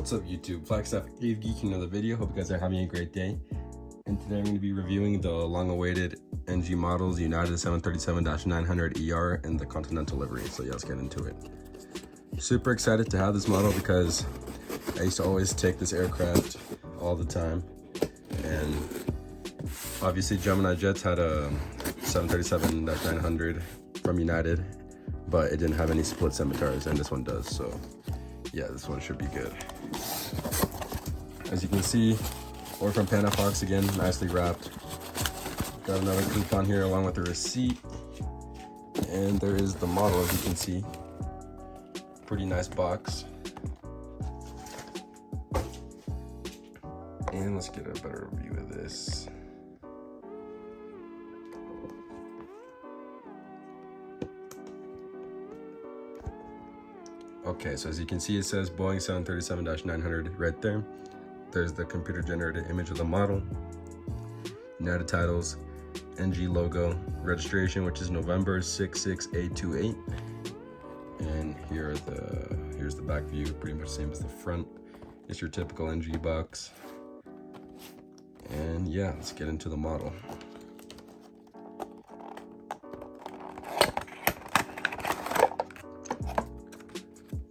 What's up YouTube, Flagstaff Geek, another video. Hope you guys are having a great day. And today I'm going to be reviewing the long-awaited NG models United 737-900ER in the Continental livery. So yeah, let's get into it. Super excited to have this model because I used to always take this aircraft all the time. And obviously Gemini Jets had a 737-900 from United, but it didn't have any split scimitars, and this one does. So yeah, this one should be good. As you can see, ordered from Panafox again, nicely wrapped. Got another coupon here along with the receipt. And there is the model, as you can see. Pretty nice box. And let's get a better view of this. Okay, so as you can see, it says Boeing 737-900 right there. There's the computer-generated image of the model. United titles, NG logo, registration, which is November 66828. And here's the back view, pretty much the same as the front. It's your typical NG box. And yeah, let's get into the model.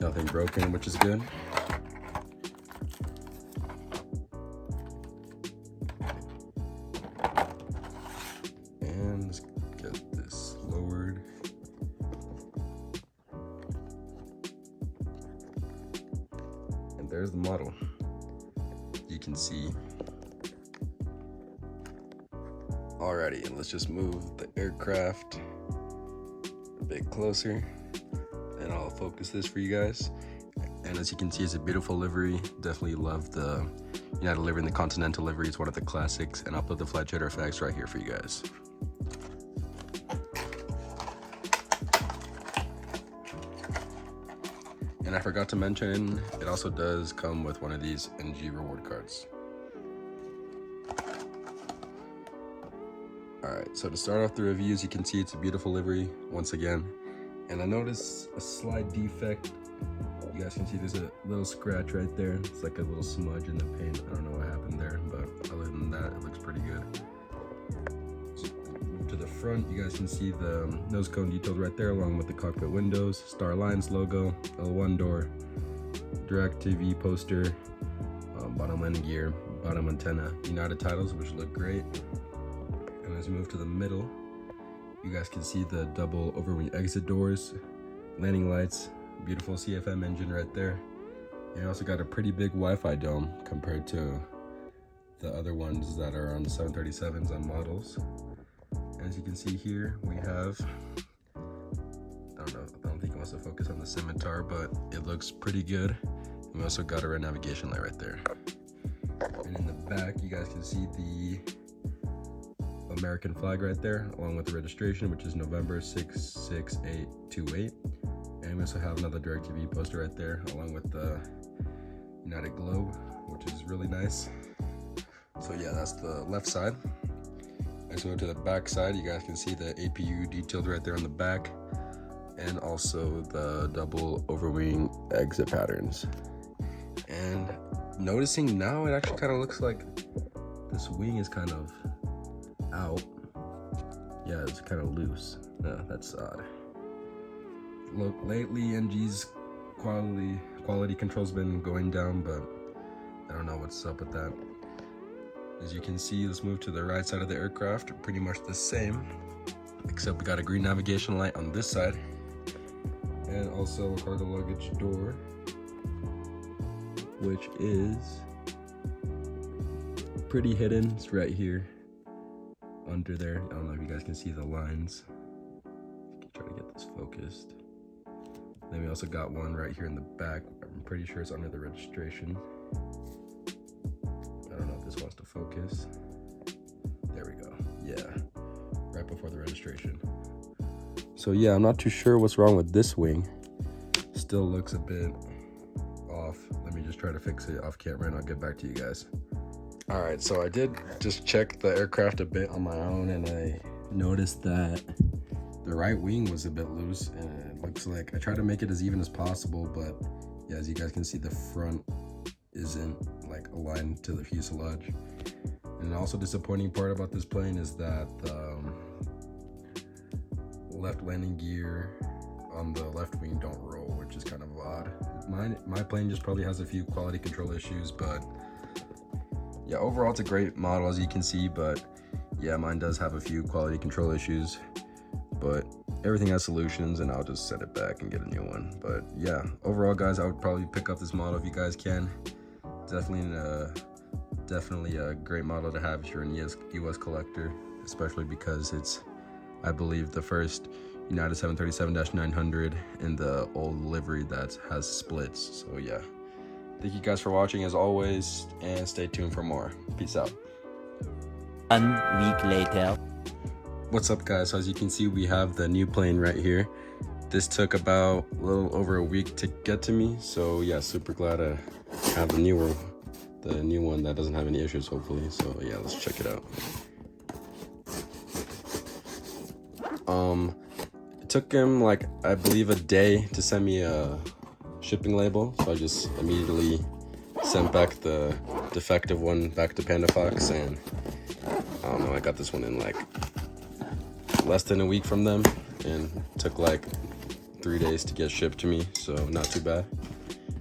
Nothing broken, which is good. And let's get this lowered. And there's the model. You can see. Alrighty, and let's just move the aircraft a bit closer. And I'll focus this for you guys. And as you can see, it's a beautiful livery. Definitely love the United livery and the Continental livery. It's one of the classics, and I'll put the flight jet effects right here for you guys. And I forgot to mention, it also does come with one of these NG reward cards. Alright, so to start off the review, as you can see, it's a beautiful livery once again. And I noticed a slight defect. You guys can see there's a little scratch right there. It's like a little smudge in the paint. I don't know what happened there, but other than that, it looks pretty good. So move to the front, you guys can see the nose cone details right there, along with the cockpit windows, Star Alliance logo, L1 door, DirecTV poster, bottom landing gear, bottom antenna, United titles, which look great. And as we move to the middle, you guys can see the double overwing exit doors, landing lights, beautiful Cfm engine right there. And you also got a pretty big Wi-Fi dome compared to the other ones that are on the 737s on models. As you can see here, we have, I don't think it wants to focus on the scimitar, but it looks pretty good. And we also got our navigation light right there. And in the back, you guys can see the American flag right there, along with the registration, which is November 66828. And we also have another DirecTV poster right there, along with the United globe, which is really nice. So yeah, that's the left side. As we go to the back side, you guys can see the APU detailed right there on the back, and also the double overwing exit patterns. And noticing now, it actually kind of looks like this wing is kind of out. Yeah, it's kind of loose. No, that's odd. Look, lately NG's quality control's been going down, but I don't know what's up with that. As you can see, let's move to the right side of the aircraft. Pretty much the same, except we got a green navigation light on this side, and also a cargo luggage door, which is pretty hidden. It's right here under there. I don't know if you guys can see the lines. Try to get this focused. Then we also got one right here in the back. I'm pretty sure it's under the registration. I don't know if this wants to focus. There we go. Yeah, right before the registration. So yeah, I'm not too sure what's wrong with this wing. Still looks a bit off. Let me just try to fix it off camera and I'll get back to you guys. All right, so I did just check the aircraft a bit on my own, and I noticed that the right wing was a bit loose, and it looks like I tried to make it as even as possible, but yeah, as you guys can see, the front isn't like aligned to the fuselage. And also disappointing part about this plane is that the left landing gear on the left wing don't roll, which is kind of odd. My plane just probably has a few quality control issues, but yeah, overall it's a great model as you can see, but yeah, mine does have a few quality control issues, but everything has solutions and I'll just set it back and get a new one. But yeah, overall guys, I would probably pick up this model if you guys can. Definitely a great model to have if you're an US collector, especially because it's, I believe, the first United 737-900 in the old livery that has splits. So yeah, thank you guys for watching as always, and stay tuned for more. Peace out. 1 week later. What's up guys? So as you can see, we have the new plane right here. This took about a little over a week to get to me, so yeah, super glad to have the new one that doesn't have any issues, hopefully. So yeah, let's check it out. It took him like, I believe, a day to send me a shipping label, so I just immediately sent back the defective one back to Panda Fox, and I don't know, I got this one in like less than a week from them, and took like 3 days to get shipped to me, so not too bad.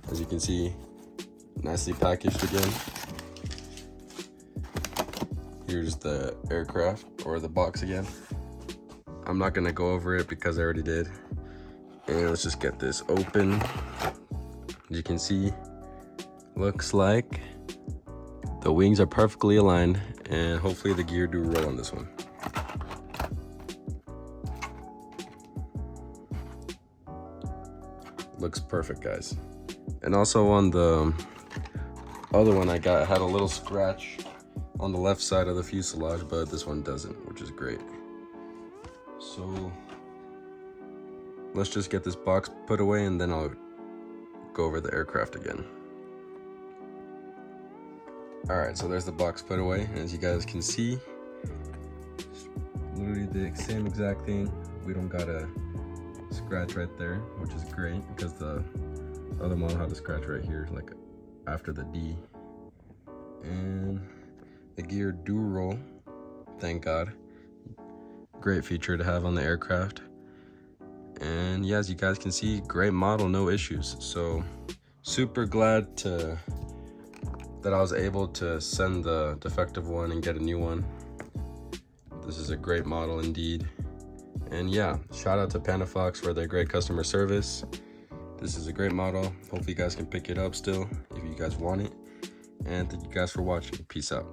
As you can see, nicely packaged again. Here's the aircraft, or the box again. I'm not gonna go over it because I already did. And let's just get this open. As you can see, looks like the wings are perfectly aligned, and hopefully the gear do roll on this one. Looks perfect, guys. And also on the other one I got, had a little scratch on the left side of the fuselage, but this one doesn't, which is great. So let's just get this box put away and then I'll go over the aircraft again. Alright, so there's the box put away. As you guys can see, literally the same exact thing. We don't got a scratch right there, which is great because the other model had a scratch right here, like after the D. And the gear do roll, thank God. Great feature to have on the aircraft. And yeah, as you guys can see, great model, no issues. So super glad that I was able to send the defective one and get a new one. This is a great model indeed. And yeah, shout out to Panda Fox for their great customer service. This is a great model. Hopefully you guys can pick it up still if you guys want it. And thank you guys for watching. Peace out.